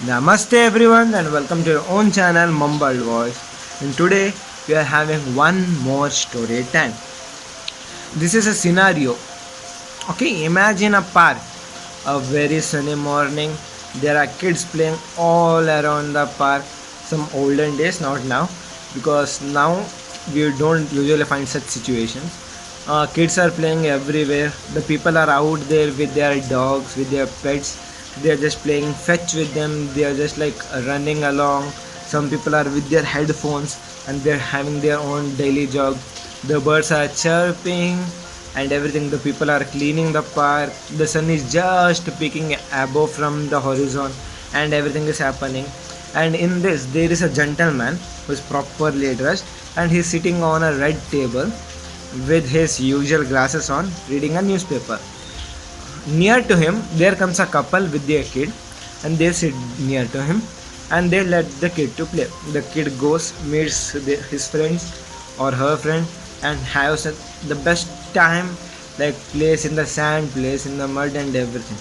Namaste everyone and welcome to your own channel Mumbled Voice. And today we are having one more story time. This is a scenario. Okay, imagine a park, a very sunny morning. There are kids playing all around the park. Some olden days, not now, because now we don't usually find such situations. Kids are playing everywhere. The people are out there with their dogs, with their pets. They are just playing fetch with them. They are just like running along. Some people are with their headphones and they're having their own daily jog. The birds are chirping and everything. The people are cleaning the park. The sun is just peeking above from the horizon and everything is happening. And in this, there is a gentleman who is properly dressed and he's sitting on a red table with his usual glasses on, reading a newspaper. Near to him, there comes a couple with their kid, and they sit near to him, and they let the kid to play. The kid goes, meets his friends or her friend, and has the best time, like plays in the sand, plays in the mud, and everything.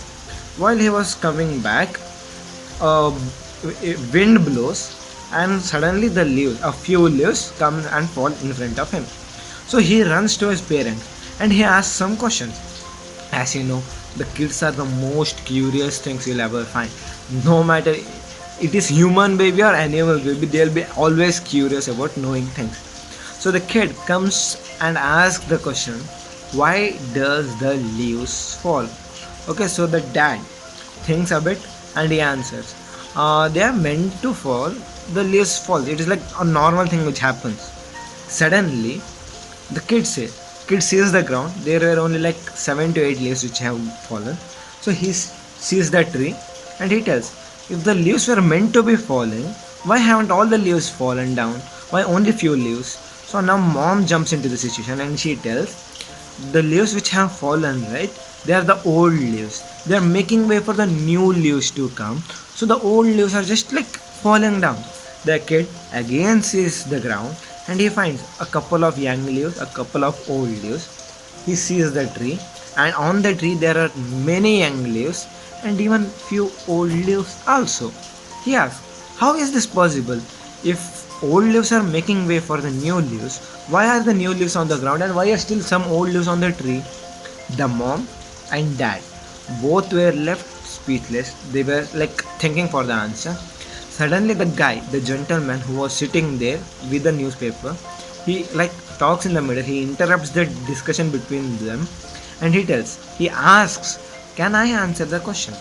While he was coming back, a wind blows, and suddenly a few leaves come and fall in front of him. So he runs to his parents and he asks some questions. As you know, the kids are the most curious things you'll ever find. No matter it is human baby or animal baby, they'll be always curious about knowing things. So the kid comes and asks the question, why does the leaves fall? Okay, so the dad thinks a bit and he answers, they are meant to fall. The leaves fall. It is like a normal thing which happens. Suddenly, the kid sees the ground. There were only like 7 to 8 leaves which have fallen. So he sees the tree and he tells, if the leaves were meant to be falling, why haven't all the leaves fallen down? Why only few leaves? So now mom jumps into the situation and she tells, the leaves which have fallen, right? They are the old leaves. They are making way for the new leaves to come. So the old leaves are just like falling down. The kid again sees the ground and he finds a couple of young leaves, a couple of old leaves. He sees the tree, and on the tree there are many young leaves and even few old leaves also. He asks, how is this possible? If old leaves are making way for the new leaves, why are the new leaves on the ground and why are still some old leaves on the tree? The mom and dad both were left speechless. They were like thinking for the answer. Suddenly the guy, the gentleman who was sitting there with the newspaper, he like talks in the middle, he interrupts the discussion between them and he asks, can I answer the question?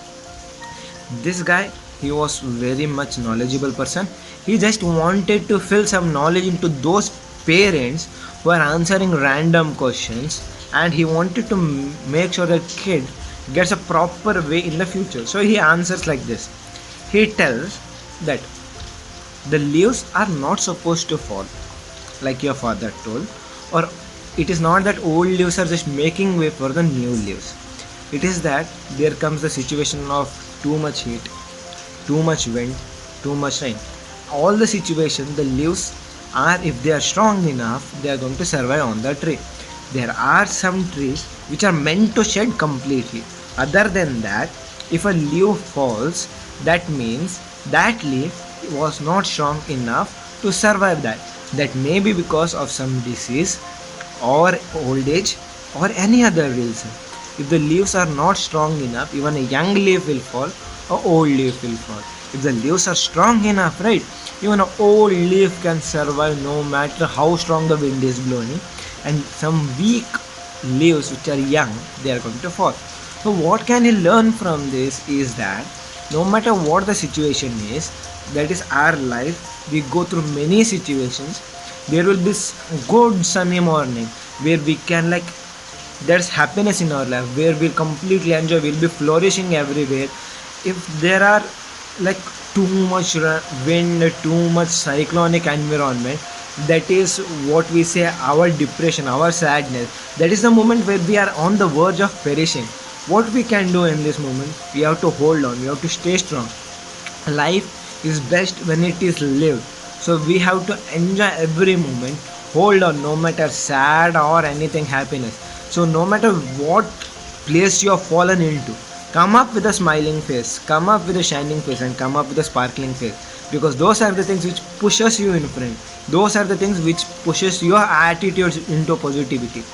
This guy, he was very much knowledgeable person. He just wanted to fill some knowledge into those parents who are answering random questions, and he wanted to make sure that kid gets a proper way in the future. So he answers like this. He tells that the leaves are not supposed to fall like your father told, or it is not that old leaves are just making way for the new leaves. It is that there comes the situation of too much heat, too much wind, too much rain. All the situation, the leaves are, if they are strong enough, they are going to survive on the tree. There are some trees which are meant to shed completely. Other than that, if a leaf falls, that means that leaf was not strong enough to survive that. That may be because of some disease or old age or any other reason. If the leaves are not strong enough, even a young leaf will fall or old leaf will fall. If the leaves are strong enough, right, even an old leaf can survive no matter how strong the wind is blowing, and some weak leaves which are young, they are going to fall. So what can you learn from this is that no matter what the situation is, that is our life, we go through many situations. There will be good sunny morning where we can like, there's happiness in our life where we'll completely enjoy, we'll be flourishing everywhere. If there are like too much wind, too much cyclonic environment, that is what we say our depression, our sadness. That is the moment where we are on the verge of perishing. What we can do in this moment, we have to hold on, we have to stay strong. Life is best when it is lived, so we have to enjoy every moment, hold on, no matter sad or anything happiness. So no matter what place you have fallen into, Come up with a smiling face, come up with a shining face, and come up with a sparkling face, because those are the things which pushes you in front. Those are the things which pushes your attitudes into positivity.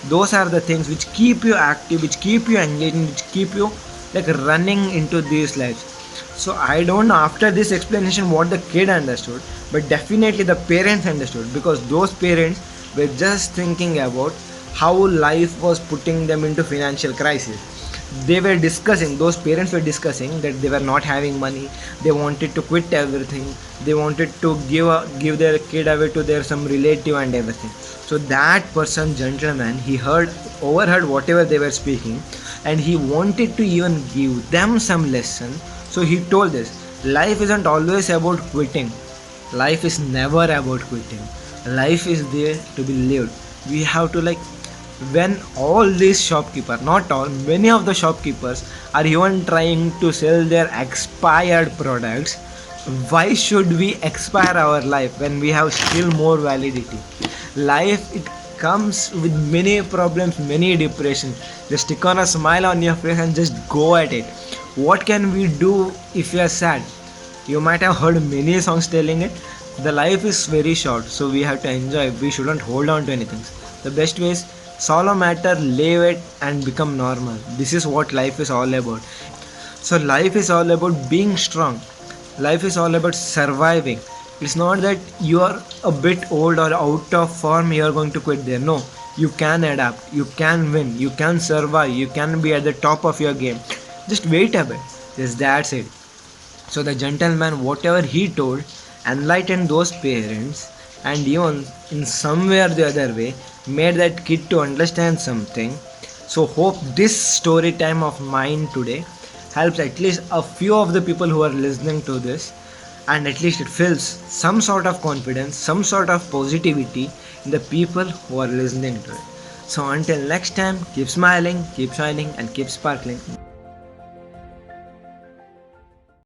Those are the things which keep you active, which keep you engaging, which keep you like running into these lives. So I don't know after this explanation what the kid understood, but definitely the parents understood, because those parents were just thinking about how life was putting them into financial crisis. They were discussing, those parents were discussing that they were not having money, they wanted to quit everything, they wanted to give their kid away to their some relative and everything. So that person, gentleman, he overheard whatever they were speaking, and he wanted to even give them some lesson. So he told this: life isn't always about quitting, life is never about quitting, life is there to be lived. We have to like, when all these shopkeepers, not all, many of the shopkeepers are even trying to sell their expired products, why should we expire our life when we have still more validity? Life, it comes with many problems, many depression. Just stick on a smile on your face and just go at it. What can we do if we are sad? You might have heard many songs telling it. The life is very short, so we have to enjoy. We shouldn't hold on to anything. The best way is solve a matter, leave it, and become normal. This is what life is all about. So life is all about being strong. Life is all about surviving. It's not that you are a bit old or out of form, you are going to quit there. No, you can adapt, you can win, you can survive, you can be at the top of your game. Just wait a bit. Yes, that's it. So the gentleman, whatever he told, enlightened those parents, and even in some way or the other way made that kid to understand something. So hope this story time of mine today helps at least a few of the people who are listening to this, and at least it fills some sort of confidence, some sort of positivity in the people who are listening to it. So until next time, keep smiling, keep shining, and keep sparkling.